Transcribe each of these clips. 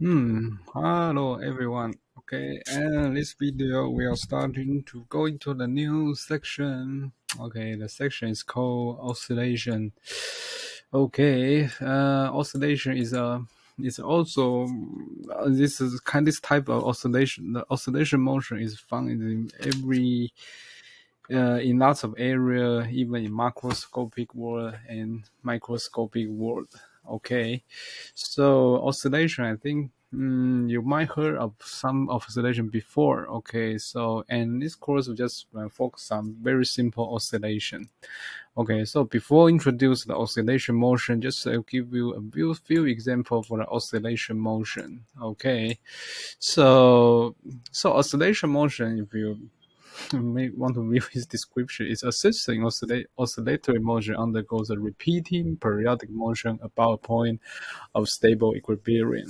Hello everyone. Okay, and this video we are starting to go into the new section. Okay, the section is called oscillation. Okay, oscillation is also this type of oscillation. The oscillation motion is found in every in lots of area, even in macroscopic world and microscopic world. Okay, so oscillation, I think you might heard of some oscillation before. Okay, so and this course will just focus on very simple oscillation. Okay, so before introduce the oscillation motion, just give you a few example for the oscillation motion. Okay, so oscillation motion, if you may want to view his description, is assisting oscillatory motion undergoes a repeating periodic motion about a point of stable equilibrium.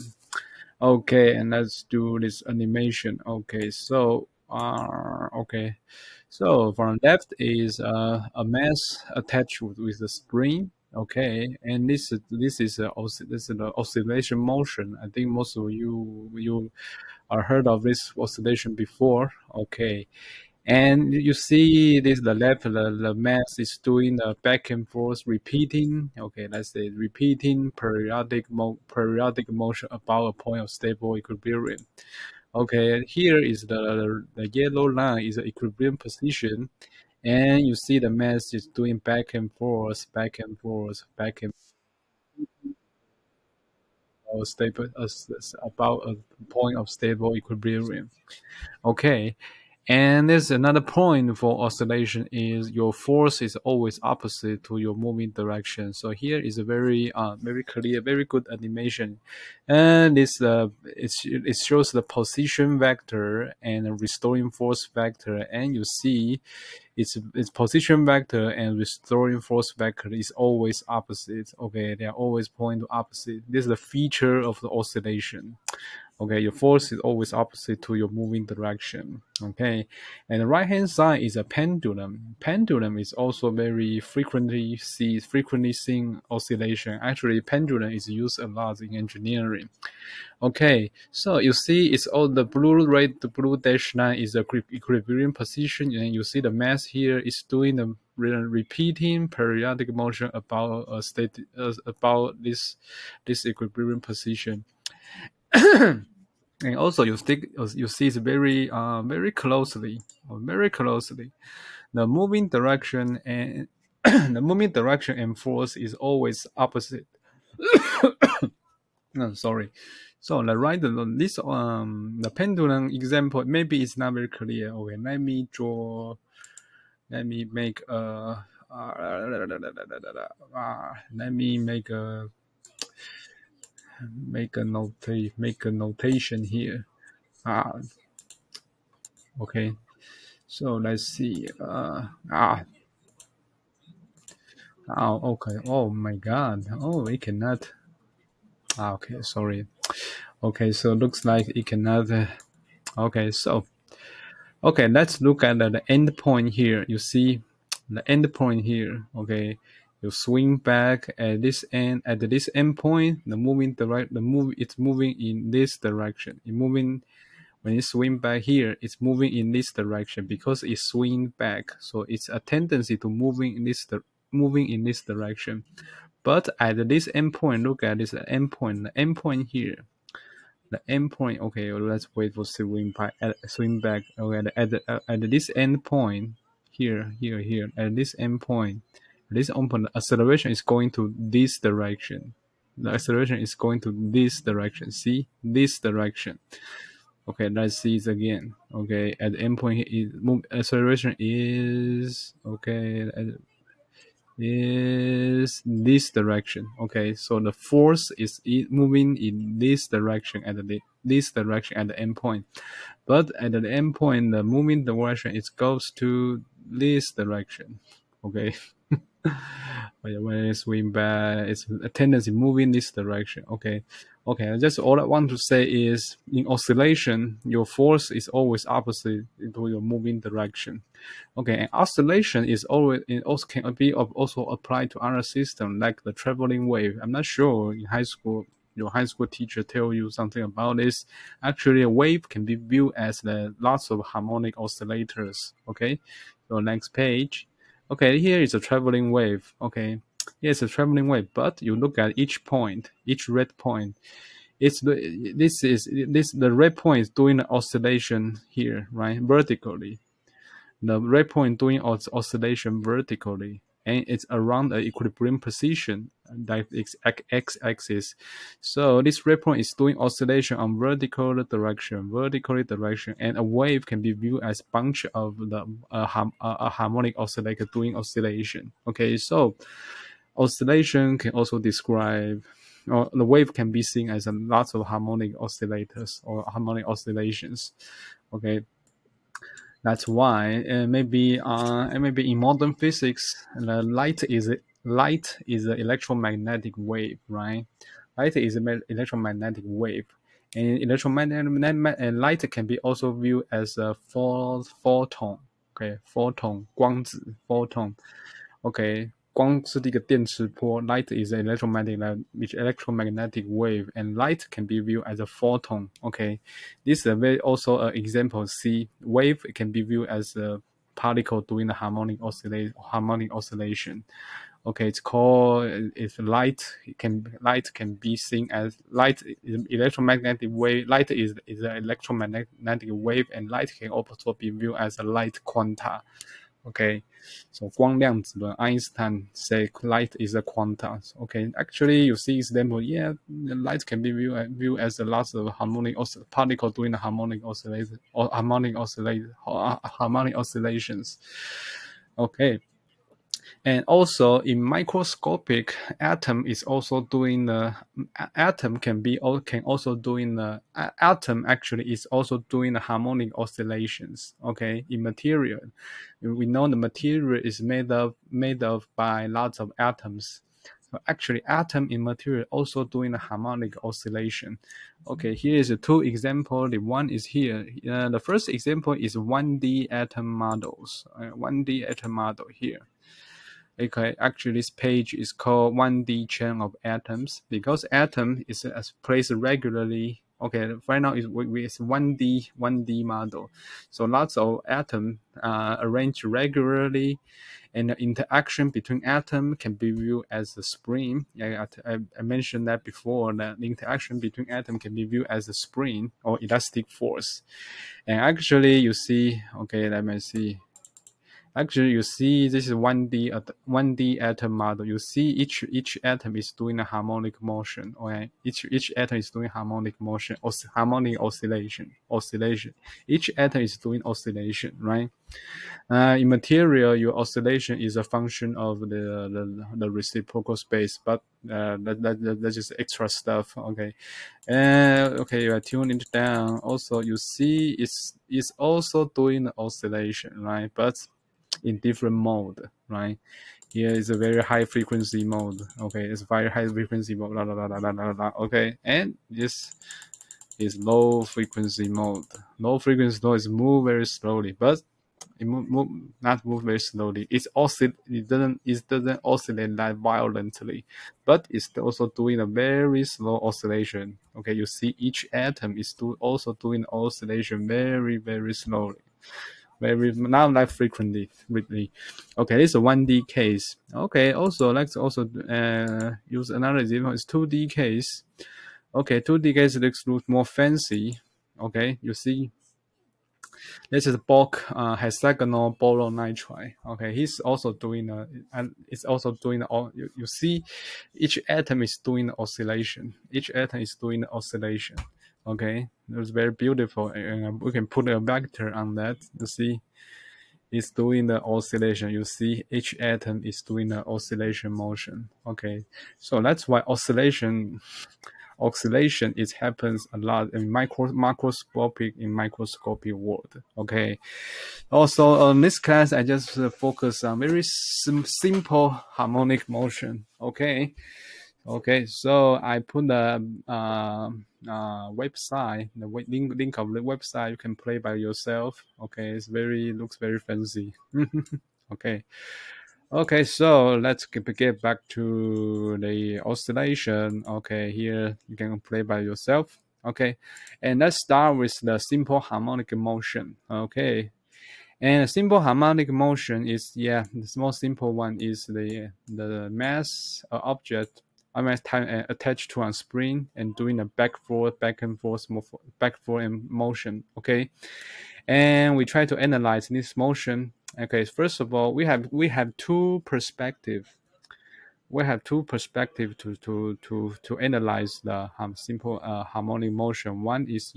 Okay, and let's do this animation. Okay, so from left is a mass attached with the spring. Okay, and this is the oscillation motion. I think most of you are heard of this oscillation before. Okay, and you see this the left the mass is doing the back and forth repeating. Okay, let's say repeating periodic motion about a point of stable equilibrium. Okay, here is the yellow line is the equilibrium position, and you see the mass is doing back and forth, back and forth, back and forth, stable about a point of stable equilibrium. Okay, and there's another point for oscillation is your force is always opposite to your moving direction. So here is a very clear, very good animation, and it shows the position vector and a restoring force vector, and you see its position vector and restoring force vector is always opposite. Okay, they are always pointing to opposite. This is the feature of the oscillation. Okay, your force is always opposite to your moving direction. Okay, and the right hand side is a pendulum. Pendulum is also very frequently seen oscillation. Actually, pendulum is used a lot in engineering. Okay, so you see it's all the blue dash line is the equilibrium position, and you see the mass here is doing the repeating periodic motion about a state about this equilibrium position. And also you see it's very closely, the moving direction and the moving direction and force is always opposite. No, sorry. So the the pendulum example maybe it's not very clear. Okay, let me make a let me make a notation here. Okay, so let's see. Okay. Oh my God. Oh, it cannot. Okay, sorry. Okay, so looks like it cannot. Okay, so okay, let's look at the end point here. You see the end point here. Okay, you swing back at this end. At this end point, it's moving in this direction. When you swing back here, it's moving in this direction because it's swinging back. So it's a tendency to moving in this direction. But at this endpoint, look at this endpoint. The endpoint here, the endpoint. Okay, let's wait for swing back. Okay, at this endpoint here. At this endpoint, the acceleration is going to this direction. The acceleration is going to this direction. See this direction. Okay, let's see it again. Okay, at the endpoint, acceleration is okay. Is this direction. Okay, so the force is moving in this direction at this direction at the endpoint, but at the endpoint, the moving direction it goes to this direction. Okay. When I swing back, it's a tendency moving this direction. Okay, just all I want to say is in oscillation, your force is always opposite to your moving direction. Okay, and oscillation is always it also can be also applied to other systems like the traveling wave. I'm not sure in high school your high school teacher tell you something about this. Actually, a wave can be viewed as the lots of harmonic oscillators. Okay, so next page. Okay, here is a traveling wave. Okay, here's a traveling wave, but you look at each point, each red point. The red point is doing the oscillation here, right, vertically. The red point doing oscillation vertically, and it's around the equilibrium position, that is x-axis. So this red point is doing oscillation on vertical direction, and a wave can be viewed as bunch of the a harmonic oscillator doing oscillation. Okay, so oscillation can also describe, or the wave can be seen as a lots of harmonic oscillators or harmonic oscillations. Okay, that's why maybe in modern physics, light is an electromagnetic wave, right? Light is an electromagnetic wave, and light can be also viewed as a photon. Okay, photon, 光子 photon. Okay, 光是一个电磁波. Light is an electromagnetic wave, and light can be viewed as a photon. Okay, this is also an example. See, wave can be viewed as a particle doing the harmonic oscillation. Okay, it's called, if light can be seen as light is electromagnetic wave. Light is an electromagnetic wave, and light can also be viewed as a light quanta. Okay, so 光量子论, Einstein say light is a quanta. Okay, actually you see example, yeah, light can be viewed as a lot of harmonic particle doing the harmonic oscillations. Okay. And also in microscopic, atom is also doing the atom can also doing the atom actually is also doing the harmonic oscillations. Okay, in material, we know the material is made of by lots of atoms. So actually, atom in material also doing a harmonic oscillation. Okay, here is two examples. The one is here. The first example is 1D atom models. 1D atom model here. Okay, actually this page is called 1D chain of atoms because atom is placed regularly. Okay, right now it's 1D model. So lots of atoms arranged regularly, and the interaction between atoms can be viewed as a spring. Yeah, I mentioned that before, that the interaction between atoms can be viewed as a spring or elastic force. And actually you see, okay, let me see. Actually, you see this is 1D atom model. You see each atom is doing a harmonic motion. Okay, each atom is doing harmonic motion, or harmonic oscillation. Each atom is doing oscillation, right? In material, your oscillation is a function of the reciprocal space, but that's just extra stuff. Okay, okay, you are tuning it down. Also, you see it's also doing the oscillation, right? But in different mode, right? Here is a very high frequency mode. Okay, it's very high frequency mode. Okay, and this is low frequency mode. Low frequency mode is move very slowly, but it not move very slowly. It doesn't oscillate that violently, but it's also doing a very slow oscillation. Okay, you see each atom is also doing oscillation very, very slowly. Not that frequently. Okay, this is a 1D case. Okay, also let's also use another example. It's 2D case. Okay, 2D case looks more fancy. Okay, you see, this is bulk hexagonal boron nitride. Okay, he's also doing and it's also doing all. You see, each atom is doing oscillation. Each atom is doing oscillation. Okay, it was very beautiful, and we can put a vector on that. You see, it's doing the oscillation. You see, each atom is doing the oscillation motion. Okay, so that's why oscillation it happens a lot in microscopic world. Okay, also in this class I just focus on very simple harmonic motion. Okay, so I put the website, the link of the website. You can play by yourself. Okay, looks very fancy. Okay. Okay, so let's get back to the oscillation. Okay, here you can play by yourself. Okay, and let's start with the simple harmonic motion. Okay, and a simple harmonic motion is, yeah, the most simple one is the mass object, I mean time attached to a spring and doing a back and forth and motion. Okay, and we try to analyze this motion. Okay, first of all, we have two perspectives. We have two perspectives to analyze the simple harmonic motion. One is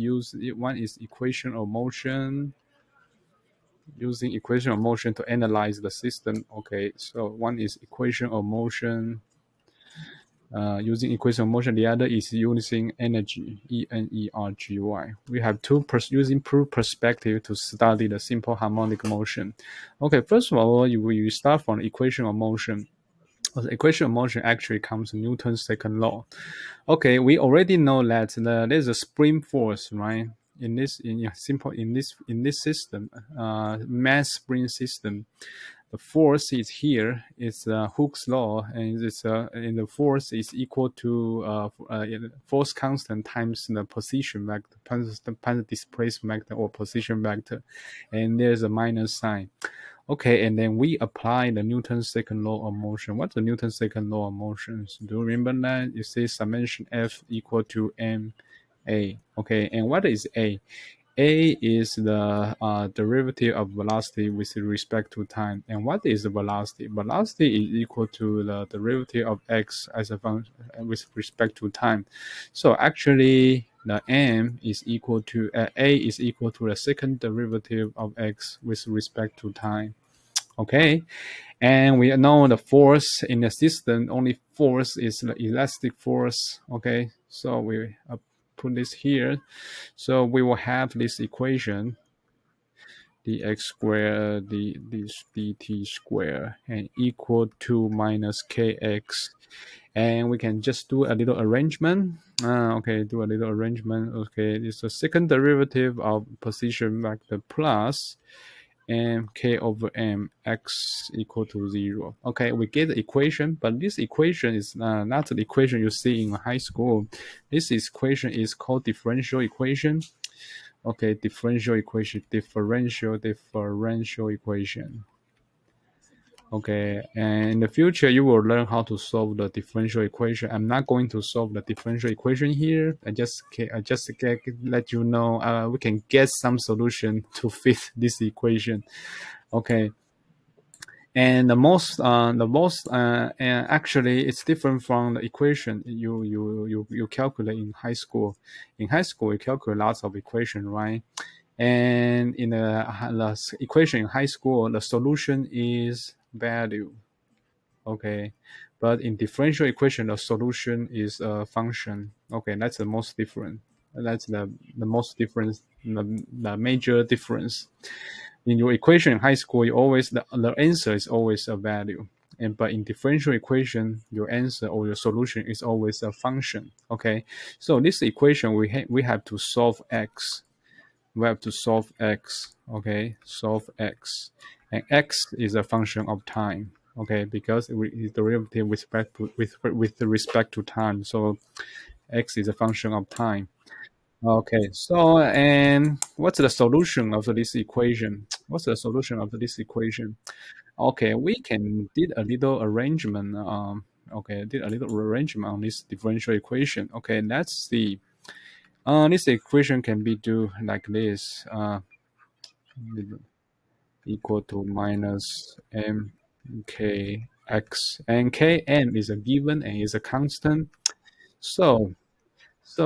equation of motion, using equation of motion to analyze the system. Okay, so one is equation of motion, using equation of motion. The other is using energy, energy. We have using two perspective to study the simple harmonic motion. Okay, first of all, you start from equation of motion. The equation of motion actually comes from Newton's second law. Okay, we already know that there's a spring force, right? In this system, mass spring system, the force is here. It's Hooke's law, and and the force is equal to force constant times the position vector, point displacement vector or position vector, and there's a minus sign. Okay, and then we apply the Newton's second law of motion. What's the Newton's second law of motion? So do you remember that? You say summation F equal to ma. Okay, and what is a? A is the derivative of velocity with respect to time. And what is the velocity? Velocity is equal to the derivative of x as a function with respect to time. So actually, the m is equal to a is equal to the second derivative of x with respect to time. Okay, and we know the force in the system. Only force is the elastic force. Okay, so we put this here. So we will have this equation, dx squared dt squared, and equal to minus kx. And we can just do a little arrangement. Okay, do a little arrangement. Okay, it's the second derivative of position vector plus m k over m x equal to 0. Okay, we get the equation, but this equation is not the equation you see in high school. This equation is called differential equation. Okay, differential equation. Okay, and in the future you will learn how to solve the differential equation. I'm not going to solve the differential equation here. I just let you know we can get some solution to fit this equation. Okay, and actually it's different from the equation you calculate in high school. In high school you calculate lots of equation, right? And in the equation in high school, the solution is value. Okay, but in differential equation, the solution is a function. Okay, that's the most different. That's the most difference, the major difference. In your equation in high school, you always the answer is always a value. But in differential equation, your answer or your solution is always a function. Okay, so this equation we have to solve x. We have to solve x. Okay, solve x, and x is a function of time. Okay, because it is derivative with respect to time. So x is a function of time. Okay, so and what's the solution of this equation? What's the solution of this equation? Okay, we can did a little arrangement. Okay, did a little arrangement on this differential equation. Okay, let's see. This equation can be do like this. Equal to minus mkx, and kn is a given and is a constant. So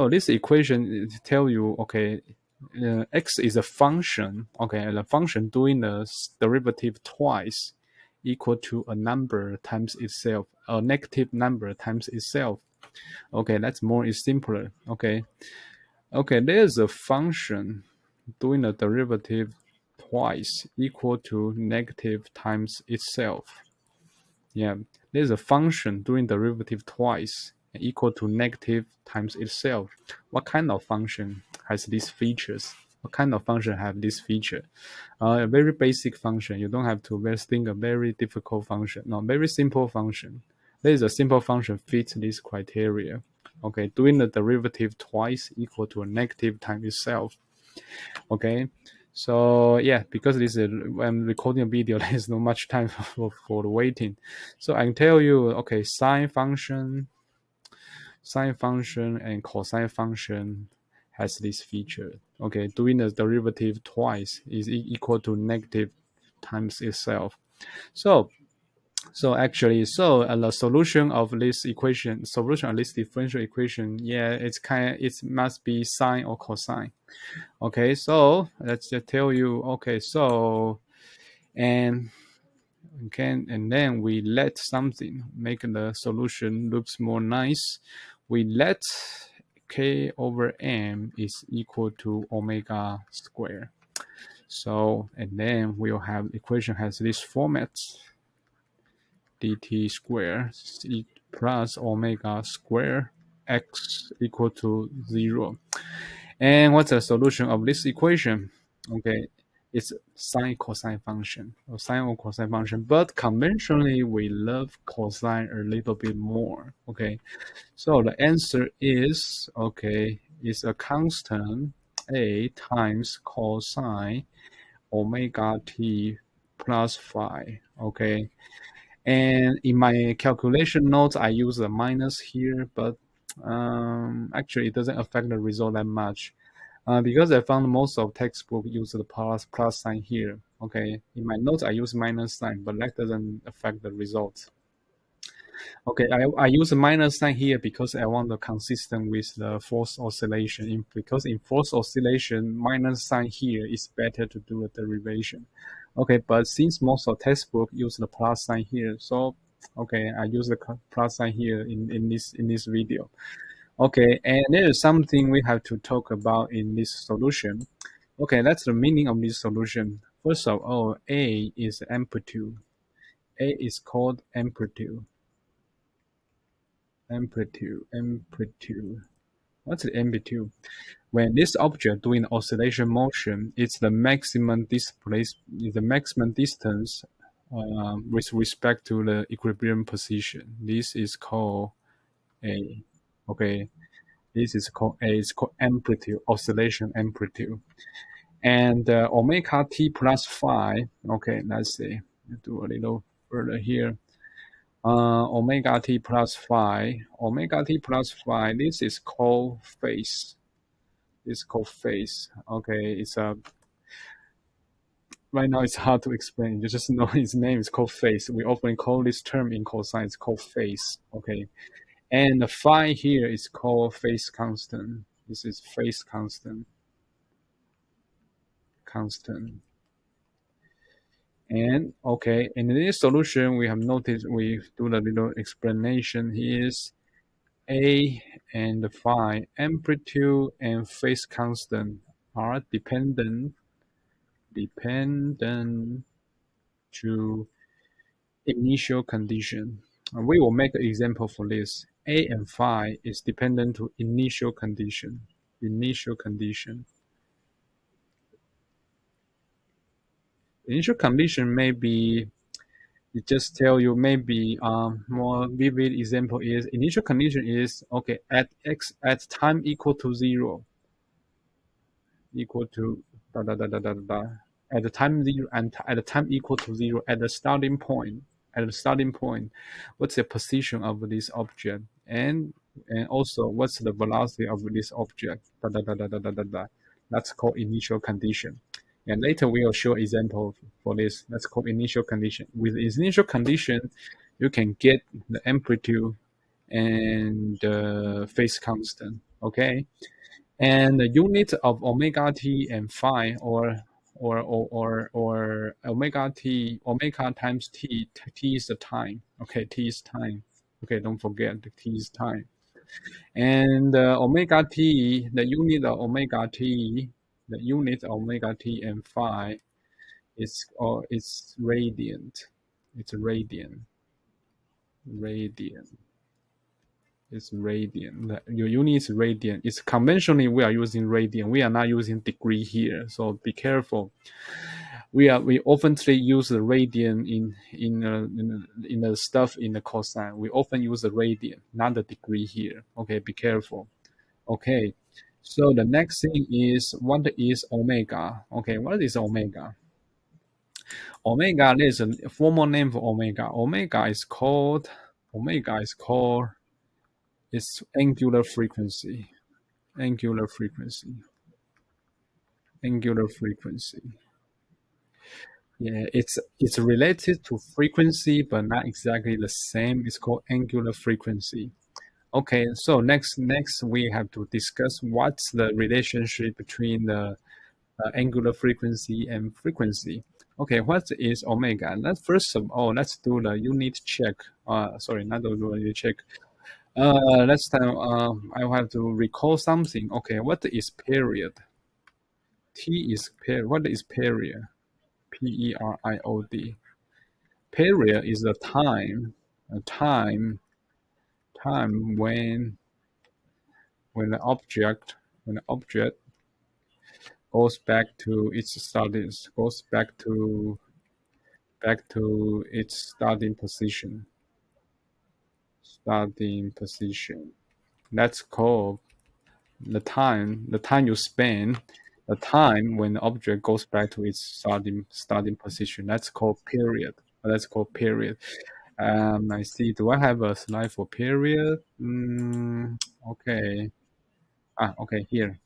this equation tell you, okay, x is a function. Okay, and the function doing the derivative twice equal to a number times itself, a negative number times itself. Okay, that's more is simpler. Okay, there's a function doing the derivative twice equal to negative times itself. Yeah, there's a function doing derivative twice equal to negative times itself. What kind of function has these features? What kind of function have this feature? A very basic function. You don't have to think a very difficult function. No, very simple function. There is a simple function fits this criteria. Okay, doing the derivative twice equal to a negative time itself. Okay, so yeah, because this is I'm recording a video, there's not much time for the waiting. So I can tell you, okay, sine function and cosine function has this feature. Okay, doing the derivative twice is equal to negative times itself. So actually, the solution of this differential equation, yeah, it must be sine or cosine. Okay, so let's just tell you. Okay, so and then we let something make the solution looks more nice. We let k over m is equal to omega square. So and then we'll have equation has this format: dt square plus omega square x equal to 0. And what's the solution of this equation? Okay, it's sine cosine function or sine or cosine function, but conventionally we love cosine a little bit more. Okay, so the answer is, okay, it's a constant a times cosine omega t plus phi. Okay, and in my calculation notes I use a minus here, but actually it doesn't affect the result that much. Because I found most of textbook use the plus sign here. Okay, in my notes I use minus sign, but that doesn't affect the results. Okay, I use a minus sign here because I want to consistent with the force oscillation. Because in force oscillation, minus sign here is better to do a derivation. Okay, but since most of textbook use the plus sign here, so okay, I use the plus sign here in this video. Okay, and there is something we have to talk about in this solution. Okay, that's the meaning of this solution. First of all, A is amplitude. A is called amplitude. Amplitude. What's the amplitude? When this object doing oscillation motion, it's the maximum distance with respect to the equilibrium position. This is called A. Okay, this is called A. It's called amplitude, oscillation amplitude. And omega t plus phi. Okay, let's see. Do a little further here. Omega t plus phi. Omega t plus phi. This is called phase. It's called phase. Okay, it's a right now it's hard to explain. You just know its name is called phase. We often call this term in cosine. It's called phase. Okay, and the phi here is called phase constant. This is phase constant. And okay, in this solution, we have noticed we do the little explanation here is A and phi, amplitude and phase constant are dependent to initial condition. We will make an example for this. A and phi is dependent to initial condition. Initial condition may be, it just tell you maybe more vivid example is initial condition is okay at time equal to 0, equal to at the time 0 and at the time equal to 0 at the starting point. What's the position of this object, and also what's the velocity of this object. That's called initial condition. And later we will show example for this. That's called initial condition. With initial condition, you can get the amplitude and phase constant. Okay, and the unit of omega t and phi, or omega times t. T is the time. Okay, t is time. Okay, don't forget the t is time. And omega t, the unit of omega t and phi is it's radiant. It's radian. It's radian. Your unit is radian. It's conventionally we are using radian. We are not using degree here, so be careful. We often use the radian in the stuff in the cosine. We often use the radian, not the degree here. Okay, be careful. Okay, so the next thing is what is omega? Okay, what is omega? Omega is a formal name for omega. Omega is called its angular frequency. Angular frequency. Angular frequency. Yeah, it's related to frequency, but not exactly the same. It's called angular frequency. Okay, so next we have to discuss what's the relationship between the angular frequency and frequency. Okay, what is omega? Let's first of all let's do the unit check. Sorry, not the unit check. Let's time I will have to recall something. Okay, what is period? T is period. What is period? Period. Period is the time, a time when the object goes back to its studies, goes back to its starting position. Starting position. That's called the time you spend, the time when the object goes back to its starting position. That's called period. That's called period. I see. Do I have a slide for period? Okay. Okay, here.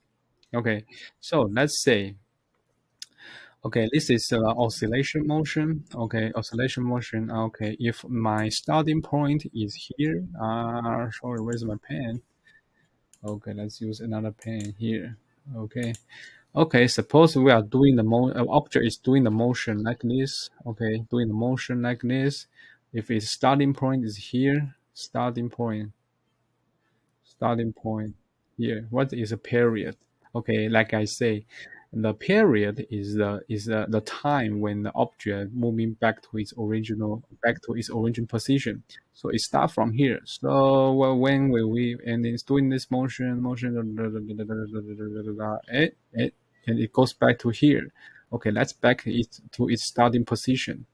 Okay. So let's say, okay, this is oscillation motion. Okay, oscillation motion. Okay, if my starting point is here, sorry, where's my pen? Okay, let's use another pen here. Okay. Okay, suppose we are doing the object is doing the motion like this. Okay, doing the motion like this. If its starting point is here, starting point here. What is a period? Okay, like I say, the period is the time when the object moving back to its original position. So it starts from here. So when will we and it's doing this motion, and it goes back to here. Okay, let's back it to its starting position.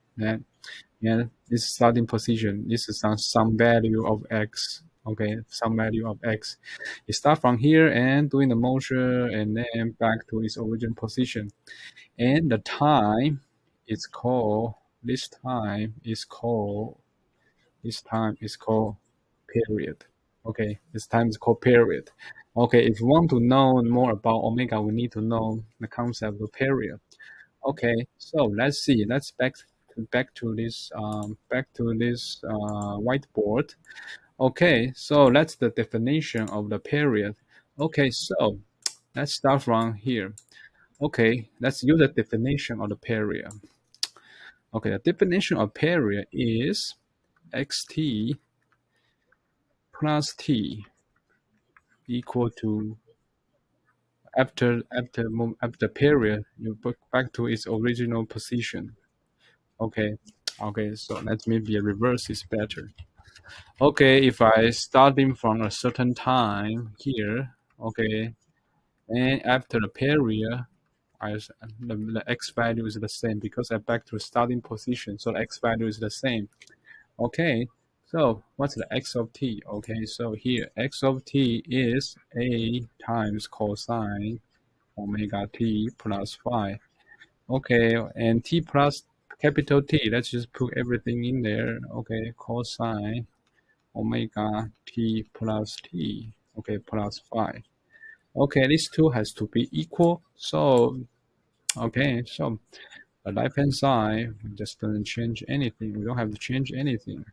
Yeah, this starting position. This is some value of x. Okay, some value of x. It starts from here and doing the motion and then back to its original position. And the time is called, this time is called period. Okay, this time is called period. Okay, if you want to know more about omega, we need to know the concept of period. Okay, so let's see. Let's back to this whiteboard. Okay, so that's the definition of the period. Okay, so let's start from here. Okay, let's use the definition of the period. Okay, the definition of period is xt plus t equal to after period you put back to its original position. Okay, so let me be reverse is better. Okay, if I starting from a certain time here, okay, and after the period, the x value is the same because I back to starting position, so the x value is the same. Okay, so what's the x of t? Okay, so here x of t is a times cosine omega t plus phi. Okay, and t plus capital T, let's just put everything in there. Okay, cosine omega t plus t, okay, plus phi. Okay, these two has to be equal. So, okay, so the left-hand side just doesn't change anything. We don't have to change anything.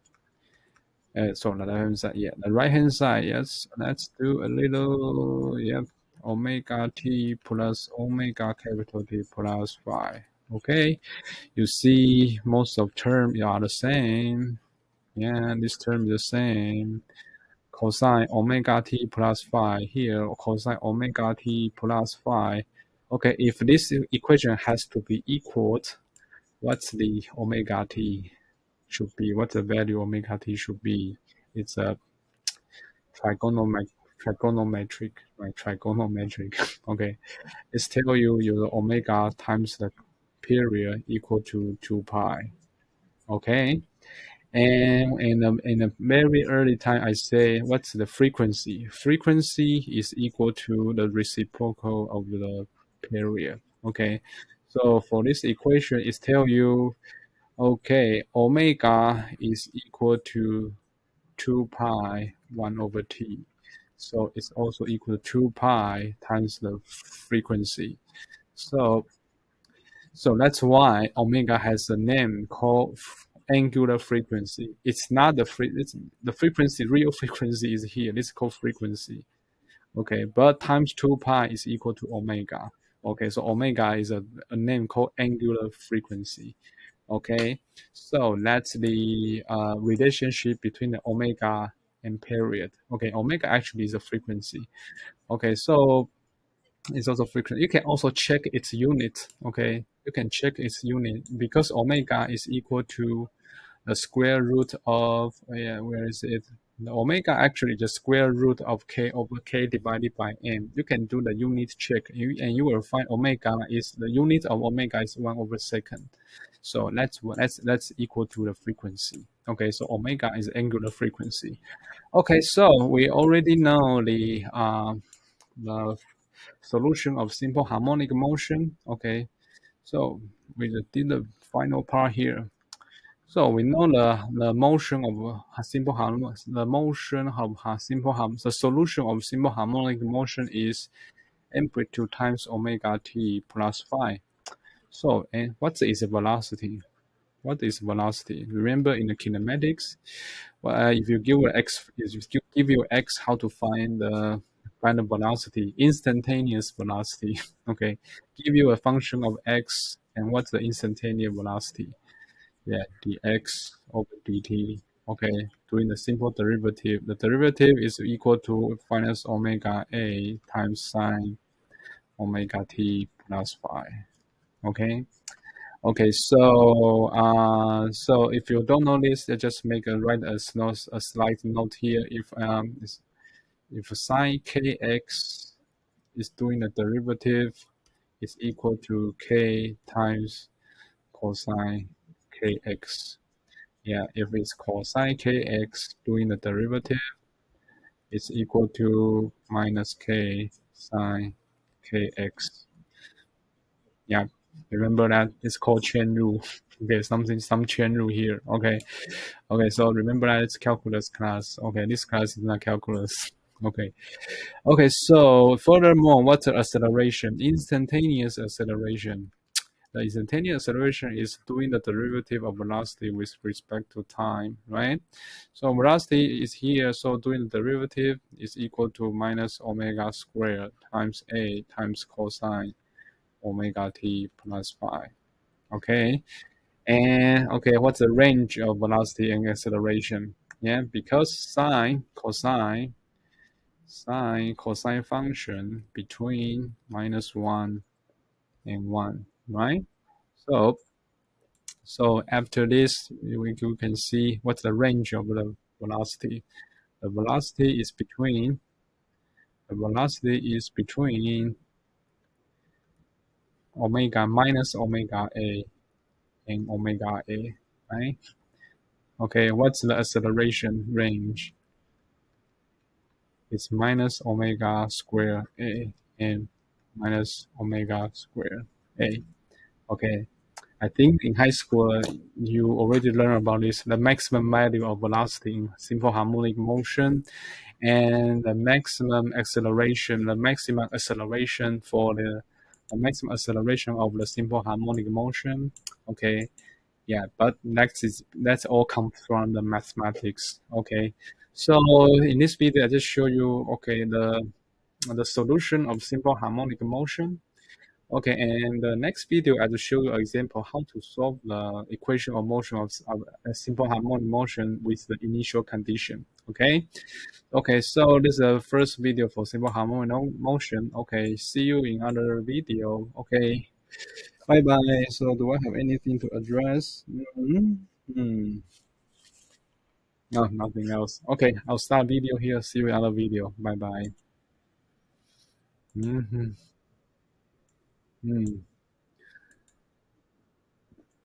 So the left-hand side, yeah, the right-hand side, yes, let's do a little, yep, omega t plus omega capital T plus phi. Okay, you see most of terms are the same. Yeah, this term is the same. Cosine omega t plus phi here, cosine omega t plus phi. Okay, if this equation has to be equaled, what's the omega t should be? What's the value omega t should be? It's a trigonometric, right? Trigonometric. Okay, it's tell you your omega times the period equal to 2 pi. Okay, and in a very early time, I say what's the frequency? Frequency is equal to the reciprocal of the period. Okay, so for this equation, it tell you okay, omega is equal to 2 pi 1 over t. So it's also equal to 2 pi times the frequency. So that's why omega has a name called angular frequency. It's not it's the frequency, real frequency is here. This is called frequency. Okay, but times 2 pi is equal to omega. Okay, so omega is a name called angular frequency. Okay, so that's the relationship between the omega and period. Okay, omega actually is a frequency. Okay, so it's also frequency. You can also check its unit. Okay, you can check its unit because omega is equal to the square root of, yeah, where is it? The omega actually the square root of k over k divided by m. You can do the unit check, and you will find omega is the unit of omega is 1 over second. So that's equal to the frequency. Okay, so omega is angular frequency. Okay, so we already know the solution of simple harmonic motion. Okay, so we just did the final part here. So we know the motion of a simple harmonic, the solution of simple harmonic motion is amplitude times omega t plus phi. So, and what is velocity? What is velocity? Remember in the kinematics, well, if you give you x, how to find the velocity, instantaneous velocity. Okay, give you a function of x, and what's the instantaneous velocity? Yeah, dx over dt. Okay, doing the simple derivative. The derivative is equal to minus omega a times sine omega t plus phi. Okay. Okay, so if you don't know this, just write a slight note here. If sine kx is doing the derivative, is equal to k times cosine kx. Yeah, if it's cosine kx doing the derivative, it's equal to minus k sine kx. Yeah, remember that it's called chain rule. Okay, some chain rule here. Okay, so remember that it's calculus class. Okay, this class is not calculus. Okay, so furthermore, what's the acceleration? Instantaneous acceleration. The instantaneous acceleration is doing the derivative of velocity with respect to time, right? So velocity is here, so doing the derivative is equal to minus omega squared times a times cosine omega t plus phi. Okay, and okay, what's the range of velocity and acceleration? Yeah, because cosine function between -1 and 1, right? So after this, we can see what's the range of the velocity. The velocity is between omega minus omega a and omega a, right? Okay, what's the acceleration range? It's minus omega square a and minus omega square a. Okay, I think in high school you already learned about this, the maximum value of velocity in simple harmonic motion and the maximum acceleration for the maximum acceleration of the simple harmonic motion. Okay, yeah, but that's all comes from the mathematics. Okay, so in this video I just show you okay the solution of simple harmonic motion. Okay, and the next video I will show you an example how to solve the equation of motion of a simple harmonic motion with the initial condition. Okay, so this is the first video for simple harmonic motion. Okay, see you in other video. Okay, bye bye. So do I have anything to address? No, nothing else. Okay, I'll start video here. See you in other video. Bye bye. Mm-hmm. Mm.